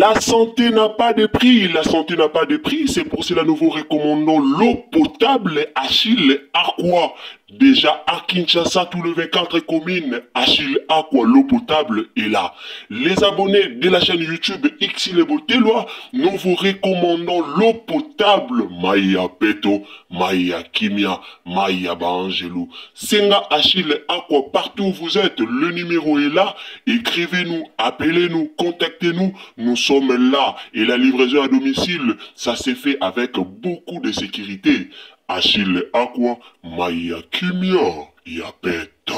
La santé n'a pas de prix, la santé n'a pas de prix, c'est pour cela nous vous recommandons l'eau potable Achille Aqua. Déjà à Kinshasa, tous les 24 communes, Achille Aqua, l'eau potable est là. Les abonnés de la chaîne YouTube Xile Boteloa, nous vous recommandons l'eau potable Maya Peto, Maya Kimia, Maya Bangelou. Senga Achille Aqua, partout où vous êtes, le numéro est là. Écrivez-nous, appelez-nous, contactez-nous, nous sommes là. Et la livraison à domicile, ça s'est fait avec beaucoup de sécurité. Achille Aqua, Maya Kimia, Yapeto.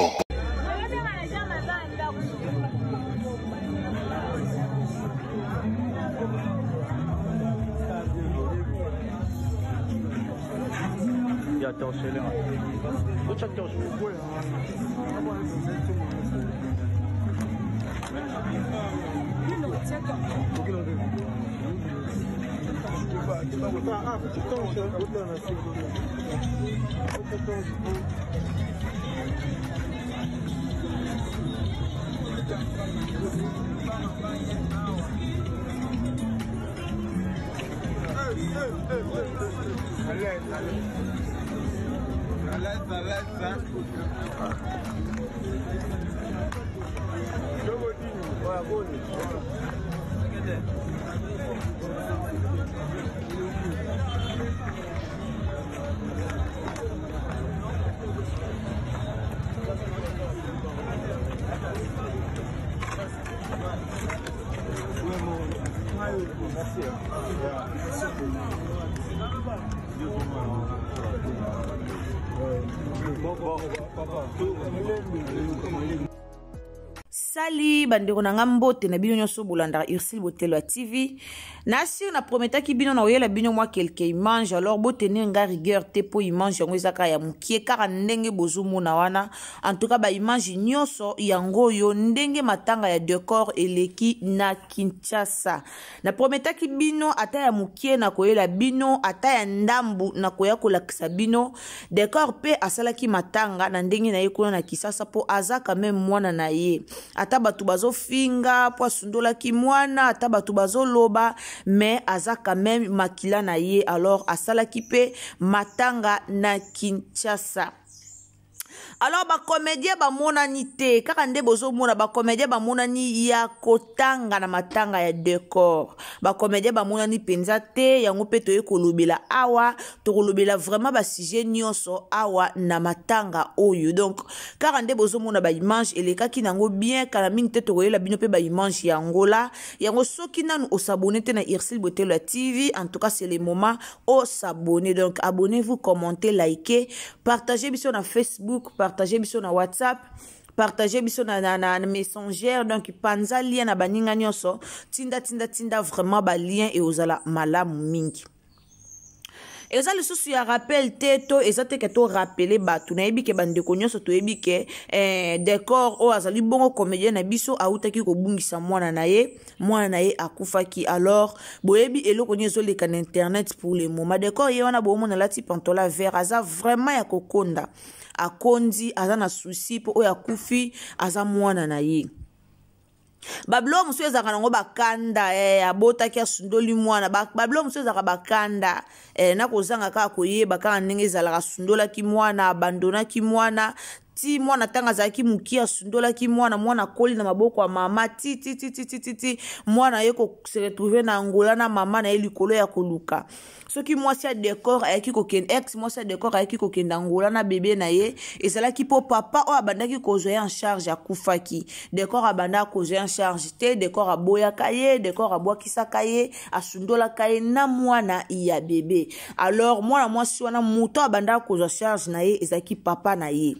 Sali bandeko na ngambote na bino nyoso bolanda Xile Boteloa TV. Nasi na prometa ki bino na oyela bino mwa quelques mange alors botene nga rigueur te po image yango ezaka ya mukie kaka ndenge bozumu na wana. En tout cas ba image nyoso yango yo ndenge matanga ya décor eleki na Kinshasa. Na prometa ki bino ata ya mukie na koyela bino ata ya ndambu na koya kolakisa bino décor pe asalaki matanga na ndenge na ye kuna na Kinshasa po aza quand même mwana na ye. Ata batu bazo finga po asundola ki mwana ata batu bazo loba mais aza quand même makila na ye alors asala ki pe matanga na Kinshasa. Alors ba comédien ba monani te kaka nde bozo mona ba comédien ba monani ya kotanga na matanga ya décor ba comédien ba monani penza te yango pe to ekolobela awa to kolobela vraiment ba sujet nyonso awa na matanga oyo donc kaka nde bozo mona ba image elekaki nango bien kala mingi te to koyela bino pe ba image yango la yango soki nanu o s'abonner te na Xile Boteloa TV en tout cas c'est le moment au s'abonner donc abonnez-vous, commentez, likez, partagez biso na Facebook, partagez biso na WhatsApp, partagez biso na Messenger donc panza lien na baninga nyonso tinda vraiment ba lien et ozala malamu mingi. Et ça le souci à rappel teto et ça te que to rappeler batu na yebi ke bandeko nyonso to yebi ke décor o azali bongo comédien na biso autaki ko bungisa mwana na ye akufaki alors boyebi eloko nyezo le kan internet pour le moment décor ye wana bo mona lati pantola vert aza vraiment ya kokonda akondi aza na souci po oya kufi aza mwana na ye. Bablo musu ezaka nango bakanda abotaki asundoli mwana bablo musu ezaka bakanda na kozanga kaka koyeba kaka ndenge ezalaka sundola ki mwana abandona ki mwana ti mwana tanga zaki mukia sundola ki mwana koli na maboko ya mama ti mwana yeko se retrouver na Angola na mama na likolo ya koluka soki mwasi ya décor ayaki kokende ex mwasi ya décor ayaki kokende Angola na bébé na ye ezalaki po papa o abandaki kozwa en charge akufaki décor abanda kozwa en charge te décor aboya kaye décor abwakisa kaye asundola kaye na mwana ya bébé alors mwana mwasi wana muto abanda kozwa charge na ye ezalaki papa na ye.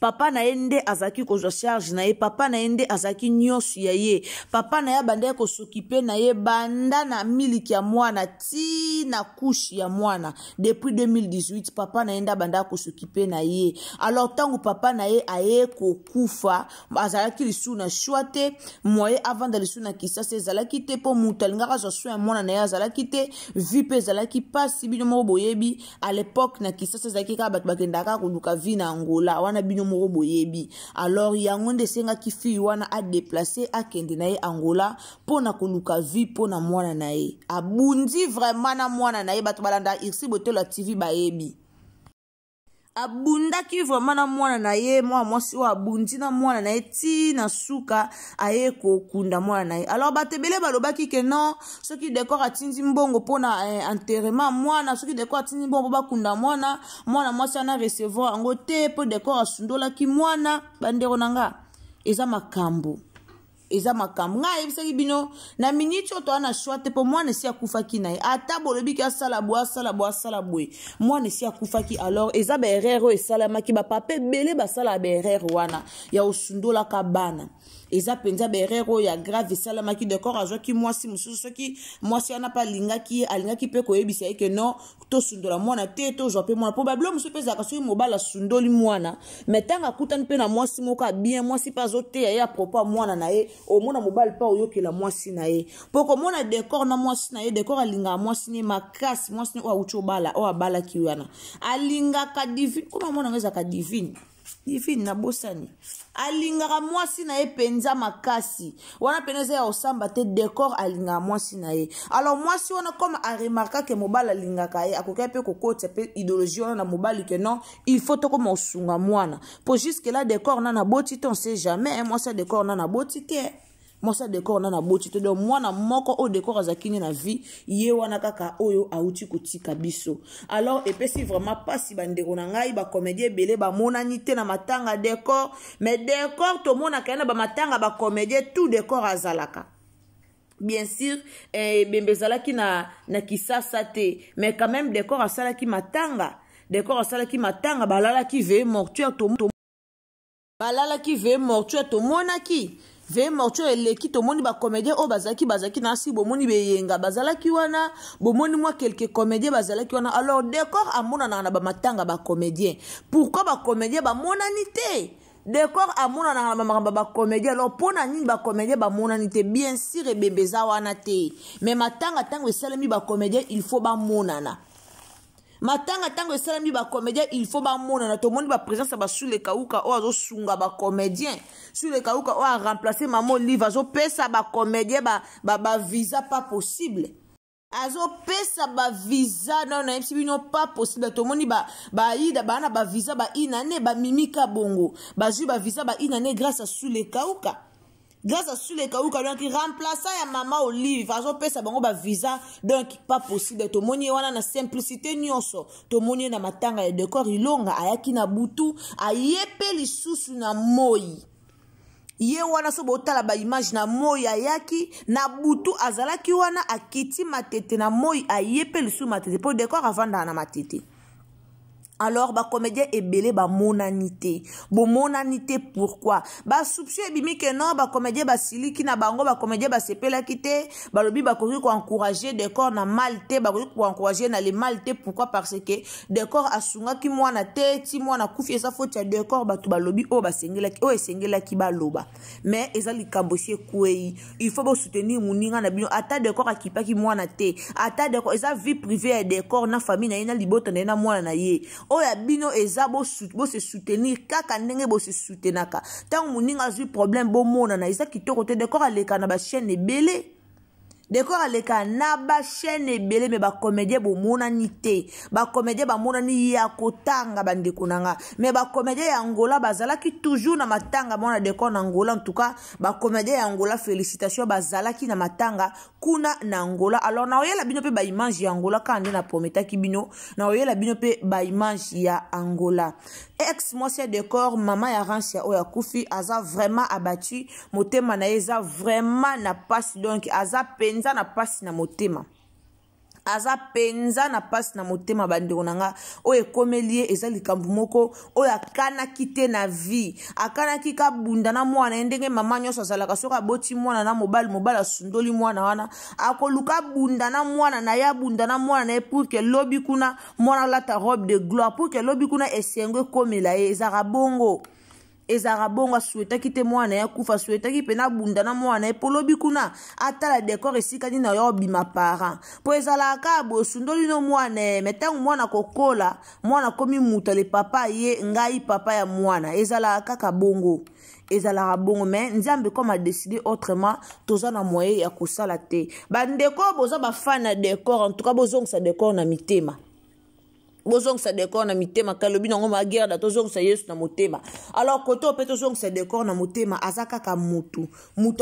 Papa na ende azaki kozwa charge na ye papa na ende azaki nyosu ya ye papa na ya banda ko s'occuper na ye banda na miliki ya mwana ti ti na couche ya mwana depuis 2018 papa na enda banda ko s'occuper na ye. Alors tangu papa na ye aye ko kufa azalaki lisu na choite moye avant de lisu na kisasa ezalaki te po mutal ngaka zo soin mwana na ye azalaki te vie pe ezalaki pasi bino moko boyebi à l'époque na kisasa ezalaki ka bato bakendaka koluka vie na Angola wana bino moko boyebi. Alors yango nde senga ki fi wana a déplacer a kende na ye Angola pona koluka vie pona mwana na ye abundi vraiment na mwana na ye bato balanda Irsi Botelo TV bayebi abundaki vraiment na mwana na ye mwasi o abundi na mwana na ye ti na suka aye kokunda mwana na ye. Alors batebele balobaki ke non soki décor atindi mbongo pona enterrement mwana soki décor atindi mbongo bakunda mwana mwasi ana recevoir ango te po décor asundolaki mwana bandeko nanga eza makambo nga yebisaki bino na minute oto ana choite po mwana si akufaki na ye ata bolobi ki asala bwe mwana si akufaki. Alors eza ba erreur esalamaki ba papa ebele basala ba erreur wana ya osundola ka bana eza penza ba erreur ya grave esalamaki d'accord azwaki mwasi mususu soki mwasi ana pa alingaki pe koyebisa ye ke non to sundola mwana te to jwa pe mwana po bablo mususu pe zaka soki mobala sundoli mwana metanga kutani pe na mwasi moko bien mwasi pa zote ya propos mwana na ye omona mobali pa oyokela mwasi na ye poko mona décor na mwasi na ye décor alinga mwasi ne makasi mwasi ne o uchobala o abala kiwana alinga ka divine kuma mona ngeza ka divine na bosani alinga mwasi na ye penza makasi wana peneza ya osamba te décor alinga mwasi na ye. Alors mwasi wana comme a remarqué que mobali alinga ka ye akoka pe kokota pe idéologie wana na mobali que non il faut to comme osunga mwana pour jusque là décor na boti on sait jamais mwasi décor na boti te mwasa décor na boti te donc mwana moko o décor azakini na vie ye wana kaka oyo auti kotika biso. Alors epesi vraiment pasi bandeko na ngai ba comédie belé ba monanité na matanga décor mais décor to mona kana ba matanga ba comédie tout décor azalaka bien sûr bembezalaki na kisasa te mais quand même décor asalaki matanga balalaki ve mortuaire to monaki ve mortuaire eleki to moni ba comédien o bazaki nasi bomoni beyenga bazalaki wana bomoni moi quelques comédiens bazalaki wana. Alors décor amona na ba matanga ba comédien pourquoi ba comédien ba monanité décor amona na ba comédien. Alors pona nini ba comédien ba monanité bien sûr ebembeza wana te mais matanga tango esalemi ba comédien il faut ba monana matanga tango esalami ba comédien il faut ba mona to moni ba présence ba sous les kauka o azo sunga ba comédien sous les kauka o a remplacer maman livre azo pesa ba comédien ba visa pas possible azo pesa ba visa non na bino pas possible to moni ba ida bana ba visa ba inane ba mimika bongo ba ju ba visa ba inane grâce à sous les kauka donc remplaçant ya mama Olive azo pesa bango ba visa donc pas possible to moni wana na simplicité nyonso to moni na matanga ya décor ilonga ayaki na butu ayepe lisusu na moi ye wana so botala ba image na moi ayaki na butu azalaki wana akiti matete na moi ayepe lisusu matete pour décor avanda na matete. Alors ba comédien ebele ba monanité pourquoi ba soupçon ebimi que non ba comédien ba siliki na bango ba comédien ba sepela kité ba lobi ba ko encourager décor na malte ba ko encourager na les malte pourquoi parce que décor asunga ki mwana te ti mwana kufi esa faute ya décor ba to ba lobi o ba sengela ki o esengela ki ba loba mais eza likambosie kwei il faut ba soutenir muninga na bino ata décor akipa ki mwana te ata décor eza vie privée ya décor na famille na ina libota na mwana na ye oya bino eza bo se soutenir kaka ndenge bo se soutenaka tant muninga zui problème bo mona na eza kitoko te décor aleka na ba chaîne ebele décor aleka na ba chaîne ebele mais ba comédien bo monanité ba comédien ba monani ya kotanga bandeko nanga mais ba comédien ya Angola bazalaki toujours na matanga mona décor na Angola en tout cas ba comédien ya Angola félicitations bazalaki na matanga kuna na Angola. Alors na oyela bino pe ba image ya Angola kande na prometa ki bino na oyela bino pe ba image ya Angola ex mosia décor mama ya Ransia oya kufi aza vraiment abattu motema na eza vraiment na passe donc aza penza na passe na motema aza penza na pasi na motema bandeko nanga oyo ekomeli ye eza likambo moko oyo akanaki te na vie akanaki kabunda na mwana ye ndenge mama nyonso azalaka soki aboti mwana na mobali asundoli mwana wana akoluka bunda na mwana na ye abunda na mwana na ye pour ke lobi kuna mwana alata robe de gloire pour ke lobi kuna esengo ekomela ye ezaka bongo asuetaki te mwana ya kufa asuetaki pena bunda na mwana ye po lobi kuna atala dekor esika nini oyo bima parent po ezalaka bosundoli no mwana me ntango mwana kokola mwana komi muta le papa ye ngai papa ya mwana ezalaka kaka bongo mais nzambe comme a décidé autrement toza na moyen ya kosala te bandeko boza bafana na décor en tout cas bozongisa décor na mitema bozongisa décor na mitema kalobi nango maguerre da tozongisa yesu na motema alors kote ope tozongisa décor na motema aza kaka mutu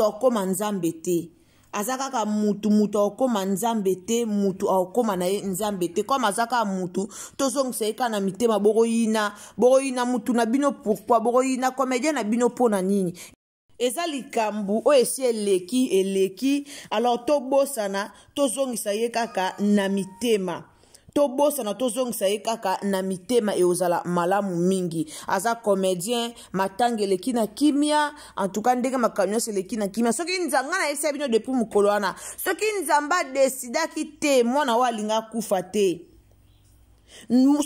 akoma nzambe te aza kaka mutu akoma nzambe te mutu akoma na ye nzambe te comme aza kaka mutu tozongisa ye kaka na mitema boroyina mutu na bino pourquoi boroyina comédien na bino mpo na nini eza likambu oyo esi eleki alors tobosana tozongisa ye kaka na mitema tobosana tozongisa ye kaka na mitema eozala malamu mingi aza comédien matanga eleki na kimia en tout cas ndenge makambo nyonso eleki na kimia soki nzanga na yesi ya bino depuis mokolo wana soki nzambe adesidaki te mwana oyo alinga akufa te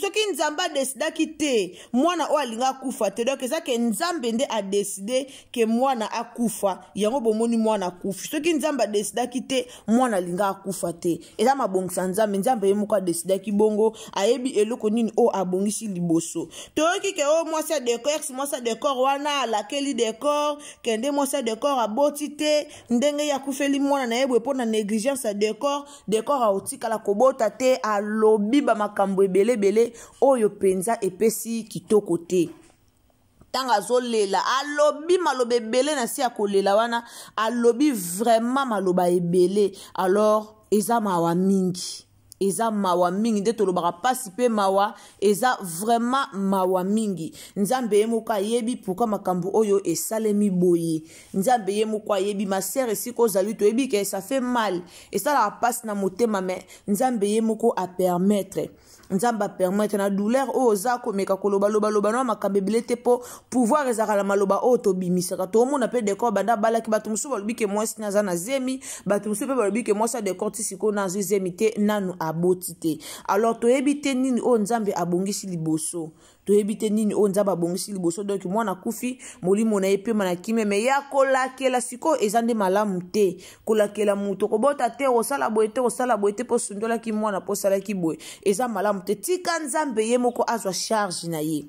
soki nzambe adesidaki te mwana oyo alinga akufa te donc eza ke nzambe nde adeside ke mwana akufa yango bomoni mwana akufi soki nzambe adesidaki te mwana alinga akufa te eza mabongisa nzambe ye moko adesidaki bongo ayebi eloko nini oyo abongisi liboso toyoki ke oyo mwasi ya décor wana alakeli décor ke nde mwasi ya décor aboti te ndenge ye akufeli mwana na ye boye mpo na négligence ya décor aotikala kobota te alobi bamakambo ebele oyo penza epesi kitoko te tanga zolela alobi maloba ebele na si ya kolela wana alobi vraiment maloba ebele alors eza mawa mingi nde tolobaka pasi pe mawa eza vraiment mawa mingi nzambe ye moko ayebi pourquoi makambo oyo esalemi boye nzambe ye moko ayebi masere esika ozali toyebi ke ça fait mal esalaka pasi na motema mais nzambe ye moko apermettre nzamba permettre na douleur o oza komeka koloba no makambo ebele te po pouvoir ezaka na maloba o tobimisaka tomona pe décor banda balaki bato mosusu balobi ke mwasi naza na zemi bato mosusu pe balobi ke mwasi décor ti siko na zemi te nanu aboti te alors toyebi te nini o nzambe abongisi liboso toyebi te nini o nzambe abongisi liboso donc mwana kufi molimo na ye pema na kimia me ya kolakela siko eza nde malamu te kolakela mutu kobota te osala boye te po sundolaki mwana po salaki boye eza malamu te tika nzambe ye moko azwa charge na ye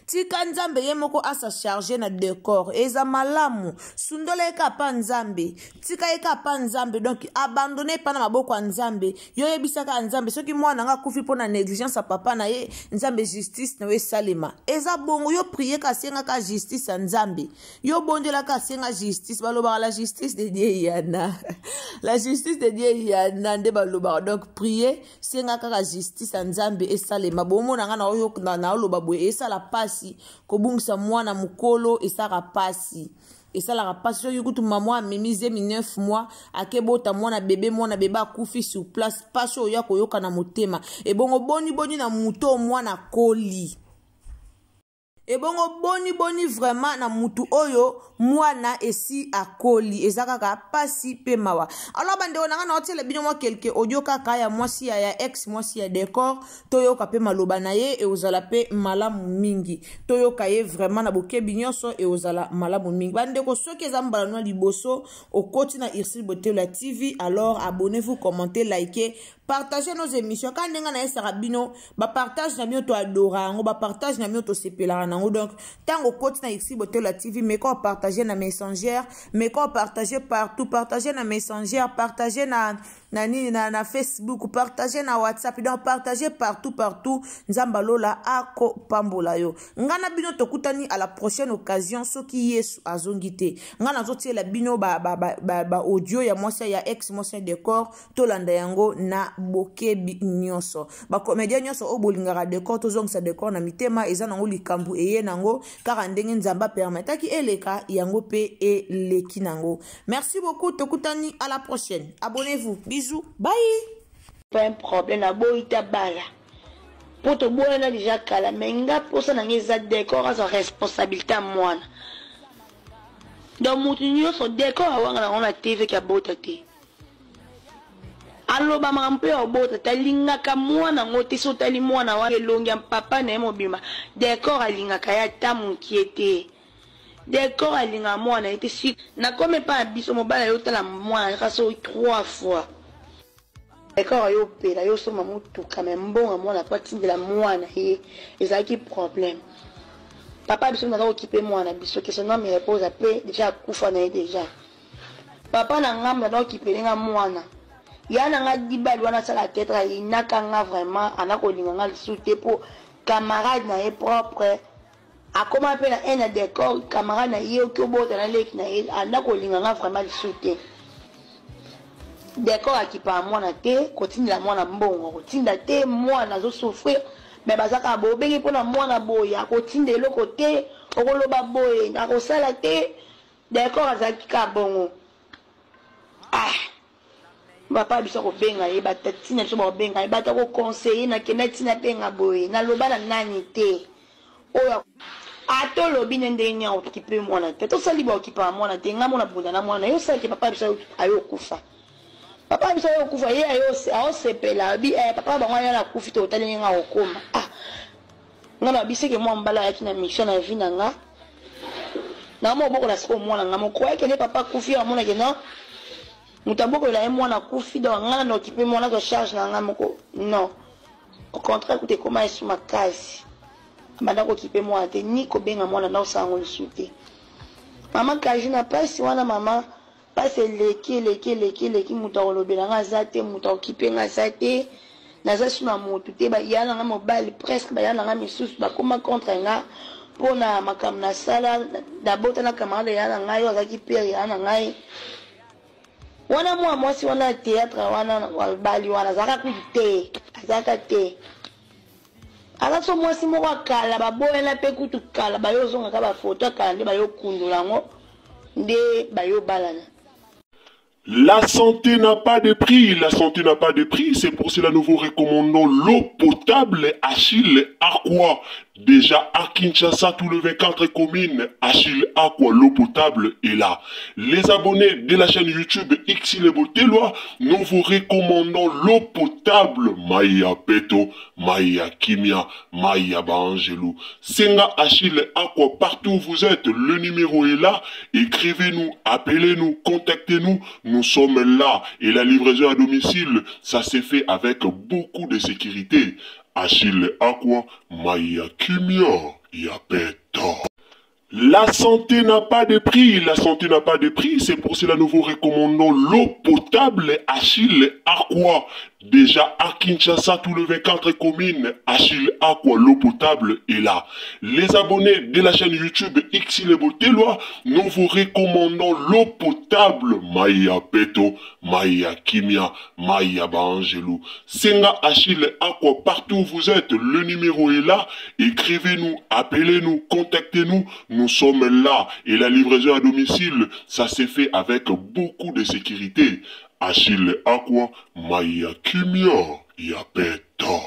tika nzambe ye moko asa charge na décor eza malamu sundola eka pa nzambe tika eka pa nzambe donc abandonner pa na maboko ya nzambe yo yebisaka nzambe soki mwana nga kufi po na négligence ya papa na ye nzambe justice na we salema eza bongo yo prier ka senga ka justice ya nzambe yo bondela ka senga justice balobaka la justice de Dieu yana la justice de Dieu yana nde balobaka donc prier senga ka justice ya nzambe esalema bomona nga na oyo na oloba boye esala pasi kobungisa mwana mukolo esaka pasi esalaka pasi soki kutu mama amemize 9 mois akebota mwana bebe akufi sur place pasi oyo akoyoka na motema ebongo boni na muto mwana koli ebongo boni vraiment na mutu oyo mwana esi akoli ezakaka pasi pe mawa alors bande onanga na otele bino mwa quelque audio kaka ya mwasi ya ex mwasi ya décor toyoka pe maloba na ye e ozala pe malamu mingi toyoka ye vraiment na bokebi nyonso e ozala malamu mingi bande ko soki eza mbala no liboso okoti na Irsil Botelo TV alors abonnez-vous, commentez, likez, partagez nos émissions quand ndenga na esara bino ba partage na bino to adora ngo ba partage na bino to sepela nango donc tango koti na Irsil Botelo TV mais quand partager na messenger mais quand partager partout partager na messenger partager na Facebook partager na WhatsApp donc partager partout nzamba lola ako pambola yo ngana bino tokutani à la prochaine occasion soki Yesu azongite ngana zotiela bino ba audio ya mwasa ya ex mwasa décor tolanda yango na bokebi nyonso ba comédien nyonso obolingaka décor tozongisa décor na mitema eza nango likambu eye nango kaka ndenge nzamba permetaki eleka yango pe eleki nango. Merci beaucoup, tokutani à la prochaine. Abonnez-vous. Bisous. Bye. Pas un problème, la boïta bala. Pour te boire, on a déjà cala. Mais nga pour ça, on a décor, sa responsabilité à moi. Donc, mon son décor, on a TV qui a beau tâter. Alors, bah, un peu au beau tâter, l'ingaka moi, n'a ngoté sur tali moi, n'a wa longue, papa, n'a mobima. Décor à l'ingaka ya tamu qui était. Décor à l'ingaka moi, n'a été si. N'a comme pas un biso mobile, y'a la moi, n'a rassé 3 fois. D'accord, yo pela yo soma mutu kama mbonga mwana pa tindela mwana ye ezaki problème. Papa biso na occupé mwana biso que son nom me repose après déjà kufa na déjà. Papa na ngam na occupé nga mwana. Ya na nga dibali wana sala tête inaka nga vraiment anako linga nga soute pour camarade na ye propre. A comment appeler un décor camarade na ye ko bota na leki na ye anako linga nga vraiment soute. D'accord, qui par moi na te, continue la moi na mbongo, continue la te, moi na zo souffrir, mais bazaka bo bengi pour na moi na boya, continue de l'autre côté, okoloba boye, na ko sala te, d'accord azaki ka bongo. Ah, papa biso ko benga ye batatina so bo benga ye batako conseiller na kenati na benga boye, na loba na nani te. Oya ato lobi nende nya okipe moi na te, to sali bo okipa moi na te, ngamo na bunda na moi na yo sala ke papa biso ayo kufa. Papa biso yo kufa ye ayo sepela bi papa bango ya na kufi to tali nga okoma ah ngana biseke mwa mbala ya kina mission na vie na nga na mo boko la siko mwana nga mo croire que ne papa kufi ya mona ke non mutaboko la mwana kufi do ngana no occupé mwana ko charge na nga moko non au contraire que te comment sur ma case manda ko occupé mwana te ni ko benga mwana na osango lisuté mama kaji na pasi wana mama parce leki muta olobela nga zate muta okipe nga zate naza suna motu te ba yana nga mobile presque ba yana nga misusu ba koma contre nga pona makam na sala d'abord na camarade yana nga yo azaki pere yana nga wana mwasi wana théâtre wana walbali wana zaka kute azaka te ala so mwasi moko akala baboyela pe kutu kala bayo zonga ka ba photo kala nde bayo kundula ngo nde bayo balana. La santé n'a pas de prix, la santé n'a pas de prix, c'est pour cela nous vous recommandons l'eau potable Achille Aqua. Déjà à Kinshasa, tout le 24 communes, Achille Aqua, l'eau potable est là. Les abonnés de la chaîne YouTube Xile Botelwa, nous vous recommandons l'eau potable Maya Peto, Maya Kimia, Maya Bangelou. Senga Achille Aqua, partout où vous êtes, le numéro est là. Écrivez-nous, appelez-nous, contactez-nous. Nous sommes là et la livraison à domicile, ça s'est fait avec beaucoup de sécurité. Achille Aqua, Maya Kimia, Yapeto. La santé n'a pas de prix, la santé n'a pas de prix, c'est pour cela nous vous recommandons l'eau potable Achille Aqua. Déjà à Kinshasa, tout le 24 communes, Achille Aqua, l'eau potable est là. Les abonnés de la chaîne YouTube Xile Botelwa, nous vous recommandons l'eau potable Maya Peto, Maya Kimia, Maya Bangelou. Senga Achille Aqua, partout où vous êtes, le numéro est là. Écrivez-nous, appelez-nous, contactez-nous. Nous sommes là et la livraison à domicile, ça s'est fait avec beaucoup de sécurité. Achille Aqua, Maya Kimia, Yapeto.